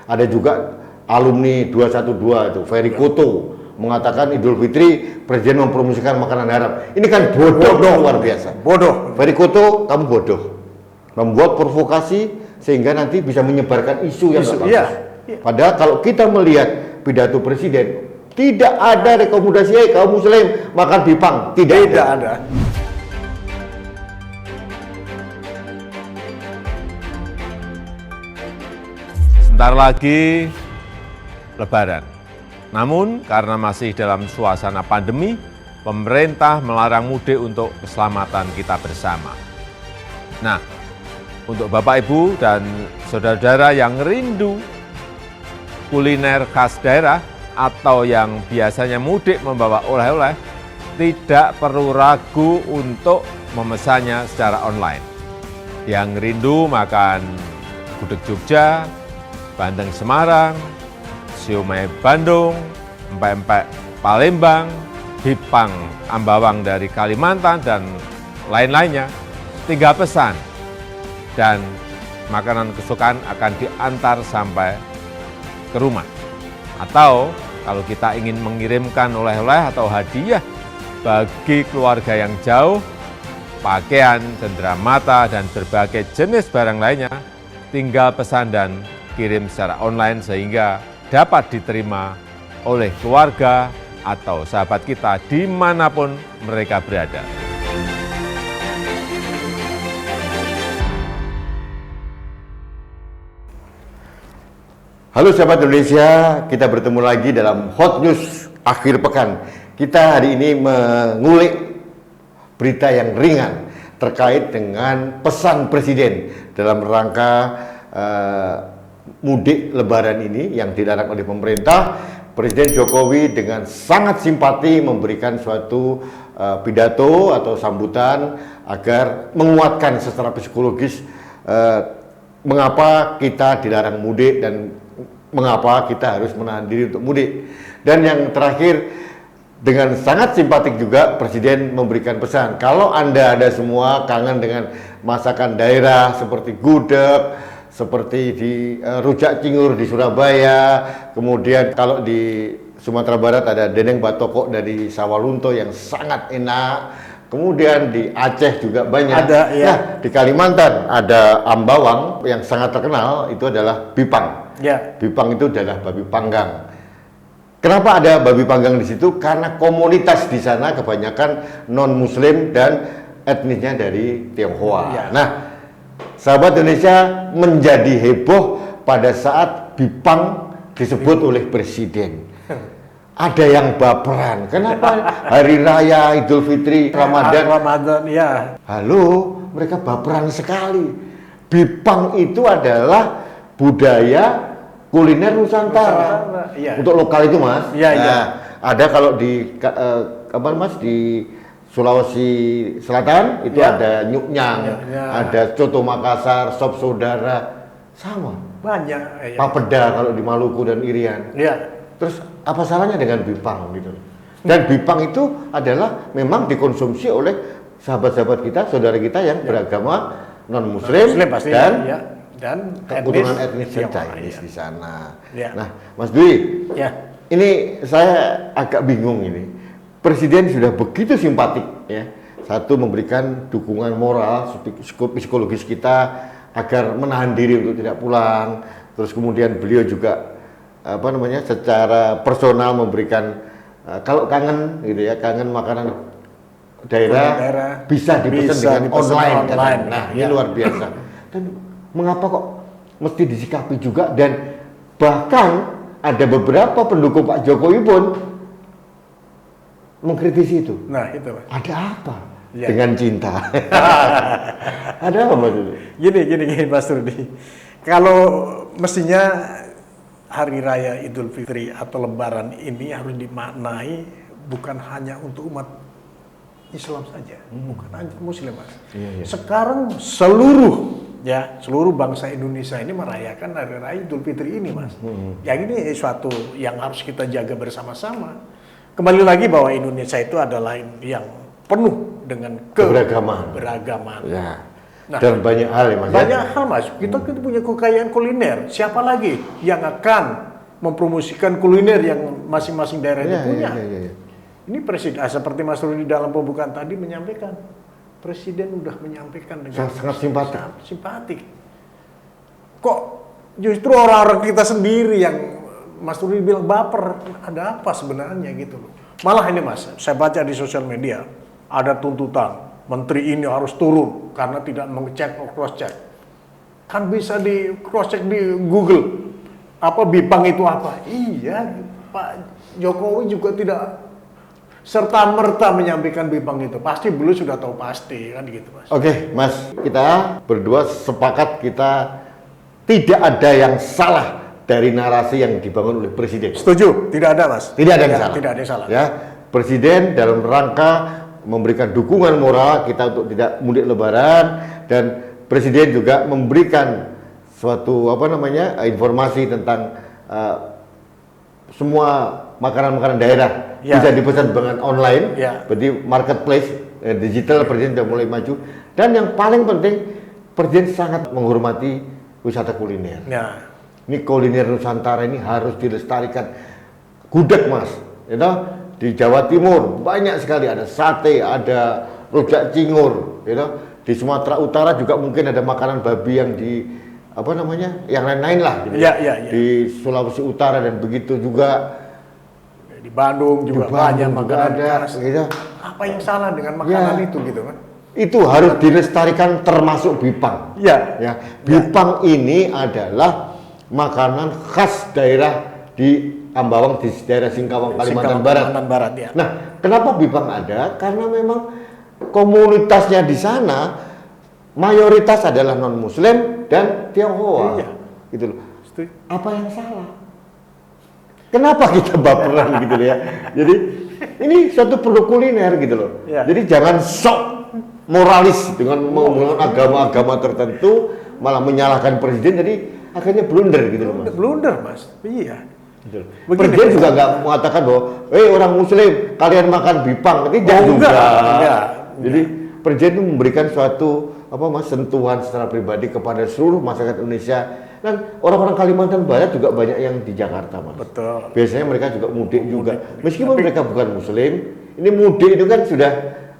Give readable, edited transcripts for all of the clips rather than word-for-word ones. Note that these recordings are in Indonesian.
Ada juga alumni 212 itu, Ferry Koto, mengatakan Idul Fitri Presiden mempromosikan makanan haram. Ini kan bodoh luar biasa. Bodoh. Ferry Koto, kamu bodoh. Membuat provokasi sehingga nanti bisa menyebarkan isu yang nggak bagus. Iya. Padahal kalau kita melihat pidato Presiden, tidak ada rekomendasi kaum muslim makan bipang. Tidak ada. Sebentar lagi Lebaran. Namun karena masih dalam suasana pandemi, pemerintah melarang mudik untuk keselamatan kita bersama. Nah, untuk Bapak Ibu dan saudara-saudara yang rindu kuliner khas daerah atau yang biasanya mudik membawa oleh-oleh, tidak perlu ragu untuk memesannya secara online. Yang rindu makan gudeg Jogja, bandeng Semarang, siomay Bandung, empek-empek Palembang, bipang Ambawang dari Kalimantan, dan lain-lainnya, tinggal pesan. Dan makanan kesukaan akan diantar sampai ke rumah. Atau kalau kita ingin mengirimkan oleh-oleh atau hadiah bagi keluarga yang jauh, pakaian, cenderamata, dan berbagai jenis barang lainnya, tinggal pesan dan kirim secara online sehingga dapat diterima oleh keluarga atau sahabat kita dimanapun mereka berada. Halo sahabat Indonesia, kita bertemu lagi dalam Hot News akhir pekan. Kita hari ini mengulik berita yang ringan terkait dengan pesan Presiden dalam rangka mudik Lebaran ini yang dilarang oleh pemerintah. Presiden Jokowi dengan sangat simpati memberikan suatu pidato atau sambutan agar menguatkan secara psikologis mengapa kita dilarang mudik dan mengapa kita harus menahan diri untuk mudik. Dan yang terakhir, dengan sangat simpatik juga Presiden memberikan pesan, kalau Anda semua kangen dengan masakan daerah seperti gudeg, seperti di rujak cingur di Surabaya, kemudian kalau di Sumatera Barat ada dendeng batokok dari Sawalunto yang sangat enak, kemudian di Aceh juga banyak. Ada, ya. Nah, di Kalimantan ada Ambawang yang sangat terkenal, itu adalah bipang. Ya. Bipang itu adalah babi panggang. Kenapa ada babi panggang di situ? Karena komunitas di sana kebanyakan non-Muslim dan etnisnya dari Tionghoa. Ya. Nah, sahabat Indonesia menjadi heboh pada saat bipang disebut oleh Presiden. Ada yang baperan. Kenapa hari raya Idul Fitri, Ramadan, ya. halo, mereka baperan sekali. Bipang itu adalah budaya kuliner Nusantara. Iya. Untuk lokal itu, Mas. Iya, iya. Ada kalau di di Sulawesi Selatan itu Ya. ada nyuknyang, Ya. ada coto Makassar, sop saudara, sama. Banyak. Ya. Papeda kalau di Maluku dan Irian. Ya. Terus apa salahnya dengan bipang gitu? Dan bipang itu adalah memang dikonsumsi oleh sahabat-sahabat kita, saudara kita yang beragama non-Muslim pasti, dan ya. Dan keturunan etnis Tionghoa, Chinese ya. di sana. Ya. Nah, Mas Dwi, Ya. ini saya agak bingung ini. Presiden sudah begitu simpatik ya. Satu, memberikan dukungan moral, psikologis kita agar menahan diri untuk tidak pulang. Terus kemudian beliau juga secara personal memberikan kalau kangen gitu ya, kangen makanan daerah bisa dipesan dengan online. Nah, ini luar biasa. Dan mengapa kok mesti disikapi juga, dan bahkan ada beberapa pendukung Pak Jokowi pun mengkritisi itu. Nah, itu, Mas. Ada apa Ya. dengan cinta? Ada apa maksudnya? Gini, Mas Rudi. Kalau mestinya Hari Raya Idul Fitri atau Lebaran ini harus dimaknai bukan hanya untuk umat Islam saja, bukan hanya Muslim, Mas. Iya. Sekarang seluruh bangsa Indonesia ini merayakan Hari Raya Idul Fitri ini, Mas. Yang ini suatu yang harus kita jaga bersama-sama. Kembali lagi bahwa Indonesia itu adalah yang penuh dengan Keberagaman. beragaman. Ya. Nah, dan banyak hal ya Mas. banyak hal Mas. Kita punya kekayaan kuliner. Siapa lagi yang akan mempromosikan kuliner yang masing-masing daerah itu punya? Ya. Ini presiden, seperti Mas Rudi dalam pembukaan tadi menyampaikan, presiden udah menyampaikan dengan Sangat simpatik. simpatik. Kok justru orang-orang kita sendiri yang Mas Rudi bilang baper, ada apa sebenarnya gitu loh. Malah ini Mas, saya baca di sosial media, ada tuntutan, menteri ini harus turun karena tidak mengecek atau cross-check. Kan bisa di cross-check di Google, apa Bipang itu apa? Iya, Pak Jokowi juga tidak serta-merta menyampaikan Bipang itu. Pasti beliau sudah tahu pasti, kan gitu Mas. Oke, Mas, kita berdua sepakat kita tidak ada yang salah dari narasi yang dibangun oleh Presiden. Setuju, tidak ada Mas. Tidak ada yang salah. Tidak ada yang salah. Ya, Presiden dalam rangka memberikan dukungan moral kita untuk tidak mudik Lebaran, dan Presiden juga memberikan suatu informasi tentang semua makanan-makanan daerah bisa dipesan dengan online, berarti marketplace digital Presiden sudah mulai maju. Dan yang paling penting, Presiden sangat menghormati wisata kuliner. Ya. Ini kuliner Nusantara ini harus dilestarikan. Gudeg Mas, di Jawa Timur banyak sekali, ada sate, ada rujak cingur, di Sumatera Utara juga mungkin ada makanan babi yang yang lain-lain lah, gitu. Di Sulawesi Utara dan begitu juga. Di Bandung juga banyak makanan ada, khas. gitu. Apa yang salah dengan makanan itu gitu kan? Itu harus dilestarikan termasuk Bipang. Ya, Bipang ini adalah makanan khas daerah di Ambawang, di daerah Singkawang, Kalimantan Barat. Ya. Nah, kenapa Bipang ada? Karena memang komunitasnya di sana mayoritas adalah non-Muslim dan Tionghoa. Gitu loh. Apa yang salah? Kenapa kita baperan gitu loh ya? Jadi ini suatu produk kuliner gitu loh. Jadi jangan sok moralis dengan menggunakan agama-agama tertentu, malah menyalahkan presiden, jadi akhirnya blunder gitu loh Mas. Blunder Mas, iya. Gitu. Presiden juga nggak mengatakan bahwa, orang Muslim kalian makan Bipang, tidak juga. Jadi presiden itu memberikan suatu sentuhan secara pribadi kepada seluruh masyarakat Indonesia. Dan orang-orang Kalimantan Barat juga banyak yang di Jakarta Mas. Betul. Biasanya mereka juga mudik juga. Meskipun mereka bukan Muslim, ini mudik itu kan sudah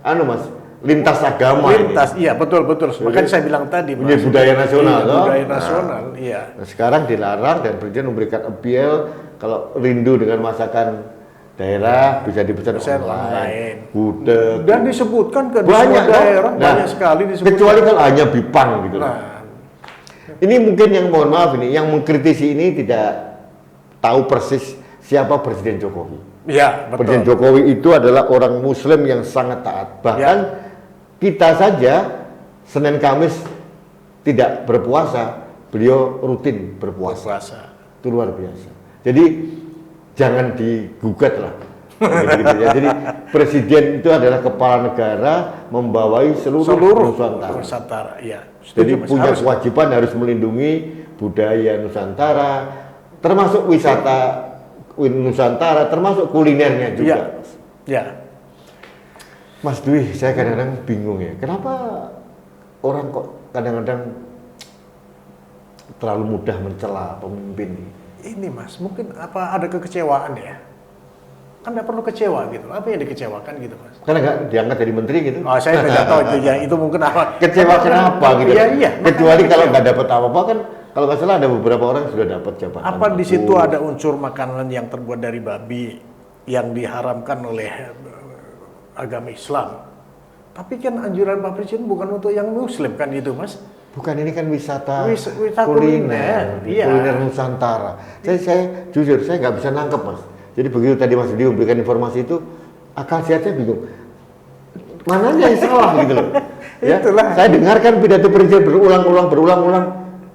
Mas, lintas agama. Lintas, iya betul. Makanya saya bilang tadi Mas. Ini budaya nasional, budaya nasional, iya. Nah, sekarang dilarang dan presiden memberikan appeal kalau rindu dengan masakan daerah bisa dipesan online. Gudeg. Dan disebutkan ke banyak daerah, banyak sekali disebutkan. Kecuali kalau hanya Bipang gitu. Ini mungkin yang mohon maaf ini, yang mengkritisi ini tidak tahu persis siapa Presiden Jokowi. Ya, betul. Presiden Jokowi itu adalah orang Muslim yang sangat taat. Bahkan kita saja Senin Kamis tidak berpuasa, beliau rutin berpuasa. Itu luar biasa. Jadi jangan digugat lah. Gitu ya. Jadi presiden itu adalah kepala negara membawai seluruh Nusantara. Ya. Jadi punya kewajiban harus melindungi budaya Nusantara, termasuk wisata Nusantara, termasuk kulinernya juga. Ya. Mas Dwi, saya kadang-kadang bingung ya, kenapa orang kok kadang-kadang terlalu mudah mencela pemimpin ini? Ini Mas, mungkin ada kekecewaan ya? Kan nggak perlu kecewa gitu. Apa yang dikecewakan gitu Mas? Karena nggak diangkat jadi menteri gitu. Oh, saya tidak tahu itu ya. Itu mungkin apa? Kecewa kenapa gitu? Iya. Kecuali kalau nggak dapat apa-apa kan, kalau nggak salah ada beberapa orang yang sudah dapat jabatan. Apa di situ ada unsur makanan yang terbuat dari babi yang diharamkan oleh agama Islam? Tapi kan anjuran Pak Presiden bukan untuk yang Muslim kan itu Mas? Bukan, ini kan wisata kuliner. Kuliner Nusantara. Saya jujur, saya nggak bisa nangkep Mas. Jadi begitu tadi Mas Budi memberikan informasi itu, akal sehat saya bingung. Mananya yang salah gitu loh. Ya, itulah. Saya dengarkan pidato presiden berulang-ulang,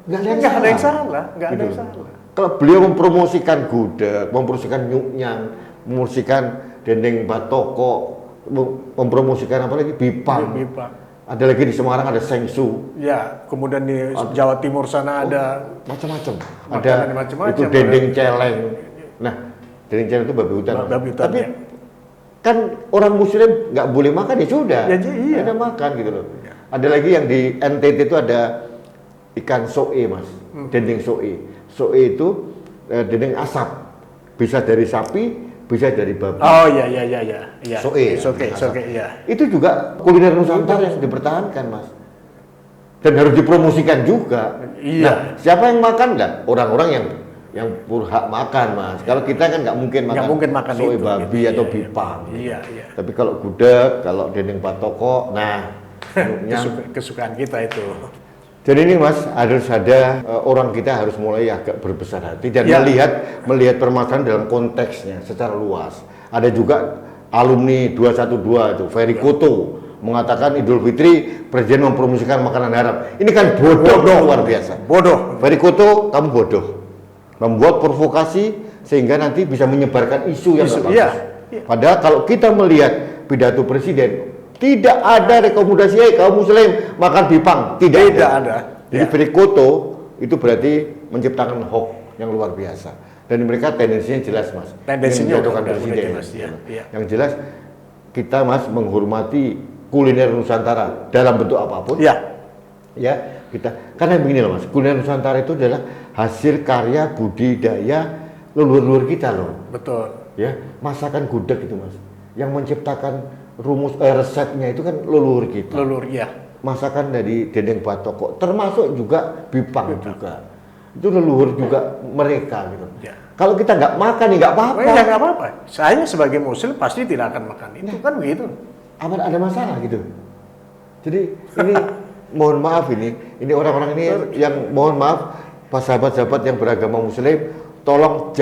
nggak ada yang salah. Kalau beliau mempromosikan gudeg, mempromosikan nyuknyang, mempromosikan dendeng batoko, mempromosikan apa lagi Bipang. Ada lagi di Semarang ada Sengsu. Ya, kemudian di Jawa Timur sana ada macam-macam. Ada itu dendeng celeng. Nah, dendeng celeng itu babi hutan. Tapi kan orang Muslim nggak boleh makan ya sudah. Iya. Ada makan gitu loh. Ada lagi yang di NTT itu ada ikan soe, Mas. Dendeng soe. Soe itu dendeng asap. Bisa dari sapi, bisa dari babi. Oh iya. Soe. Soke, asap. iya. Itu juga kuliner Nusantara yang dipertahankan, Mas. Dan harus dipromosikan juga. Iya. Nah, siapa yang makan? Nggak? Orang-orang yang berhak makan, Mas. Kalau kita kan nggak mungkin makan soe itu, babi gitu. atau Iya, bipang. Iya. Tapi kalau gudeg, kalau dendeng batoko, nah Kesukaan kita itu. jadi ini, Mas, harus ada orang kita harus mulai agak berbesar hati dan Ya. melihat permasalahan dalam konteksnya secara luas. Ada juga alumni 212 itu, Ferry Koto mengatakan Idul Fitri Presiden mempromosikan makanan Arab. Ini kan bodoh luar biasa. Bodoh. Ferry Koto, kamu bodoh. Membuat provokasi sehingga nanti bisa menyebarkan isu yang nggak bagus. Iya. Padahal kalau kita melihat pidato Presiden, tidak ada rekomendasi kaum muslim makan bipang, tidak ada. Jadi Ya. Ferry Koto itu berarti menciptakan hoax yang luar biasa. Dan mereka tendensinya jelas, Mas. Tendensinya Ingin menjatuhkan udah presiden. jelas, ya. Iya. Yang jelas kita, Mas, menghormati kuliner Nusantara dalam bentuk apapun. Iya. Ya, kita karena begini loh, Mas. Kuliner Nusantara itu adalah hasil karya budidaya leluhur kita loh. Betul. Ya, masakan gudeg itu, Mas, yang menciptakan resepnya itu kan leluhur kita. Leluhur, iya. Masakan dari dendeng batoko termasuk juga bipang juga, itu leluhur juga mereka gitu. Ya. Kalau kita nggak makan ya nggak apa-apa. Ya nggak apa-apa. Saya sebagai muslim pasti tidak akan makan itu, kan begitu. Apa ada masalah gitu. Jadi ini mohon maaf ini orang-orang ini yang mohon maaf, pas sahabat-sahabat yang beragama muslim, tolong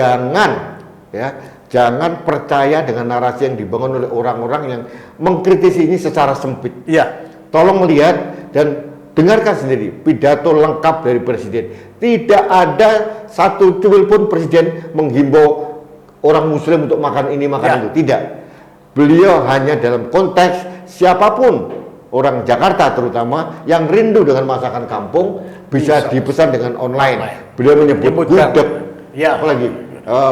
jangan percaya dengan narasi yang dibangun oleh orang-orang yang mengkritisi ini secara sempit. Iya. Tolong melihat dan dengarkan sendiri pidato lengkap dari Presiden. Tidak ada satu cuil pun Presiden menghimbau orang muslim untuk makan ini makan Ya. itu. Tidak. Beliau hanya dalam konteks siapapun orang Jakarta terutama yang rindu dengan masakan kampung bisa dipesan dengan online. Beliau menyebut gudeg. Ya. Apalagi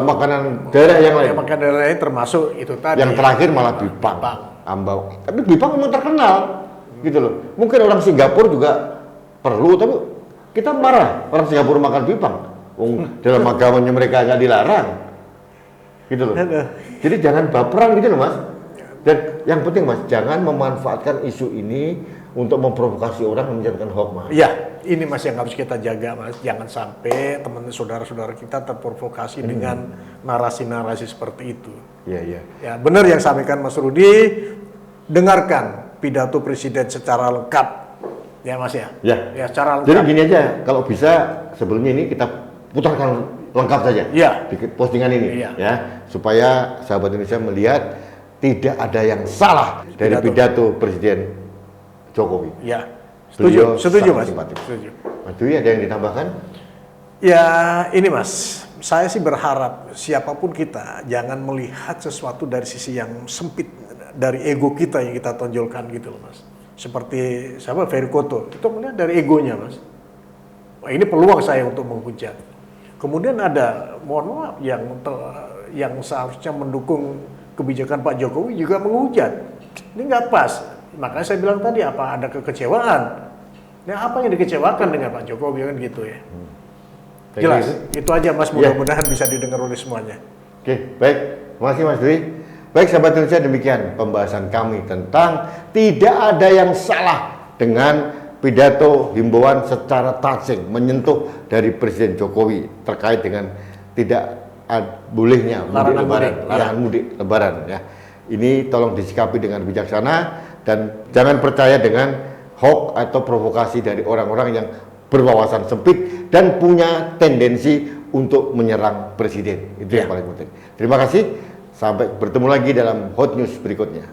makanan daerah yang lain. Makanan daerah lain termasuk itu tadi. Yang terakhir malah bipang, ambau. Tapi bipang memang terkenal, gitu loh. Mungkin orang Singapura juga perlu, tapi kita marah orang Singapura makan bipang. Dalam agamanya mereka nggak dilarang, gitu loh. Jadi jangan baperan gitu loh, Mas. Dan yang penting, Mas, jangan memanfaatkan isu ini untuk memprovokasi orang menjadikan hoax, Mas. Iya, ini Mas yang harus kita jaga, Mas. Jangan sampai teman saudara-saudara kita terprovokasi dengan narasi-narasi seperti itu. Iya. Ya, benar yang sampaikan Mas Rudi. Dengarkan pidato Presiden secara lengkap. Ya, Mas ya. Ya. Secara lengkap. Jadi gini aja, kalau bisa sebelumnya ini kita putarkan lengkap saja. Iya. Di postingan ini, Iya. ya, supaya sahabat Indonesia melihat tidak ada yang salah dari pidato Presiden Jokowi. Ya. Beliau Setuju, sangat Mas. simpatik. Setuju. Mas Dwi, ada yang ditambahkan? Ya, ini Mas. Saya sih berharap siapapun kita jangan melihat sesuatu dari sisi yang sempit dari ego kita yang kita tonjolkan gitu loh, Mas. Seperti Ferry Koto, itu melihat dari egonya, Mas. Wah, ini peluang saya untuk menghujat. Kemudian ada, mohon maaf, yang seharusnya mendukung kebijakan Pak Jokowi juga menghujat. Ini nggak pas. Makanya saya bilang tadi, apa ada kekecewaan? Nah, apa yang dikecewakan dengan Pak Jokowi kan gitu ya? Jelas, itu aja Mas, mudah-mudahan bisa didengar oleh semuanya. Oke, baik. Terima kasih, Mas Dwi. Baik, sahabat Indonesia, demikian pembahasan kami tentang tidak ada yang salah dengan pidato himbauan secara touching menyentuh dari Presiden Jokowi terkait dengan tidak bolehnya larangan mudik lebaran ya. Ini tolong disikapi dengan bijaksana dan jangan percaya dengan hoax atau provokasi dari orang-orang yang berwawasan sempit dan punya tendensi untuk menyerang presiden. Itu yang paling penting. Terima kasih. Sampai bertemu lagi dalam Hot News berikutnya.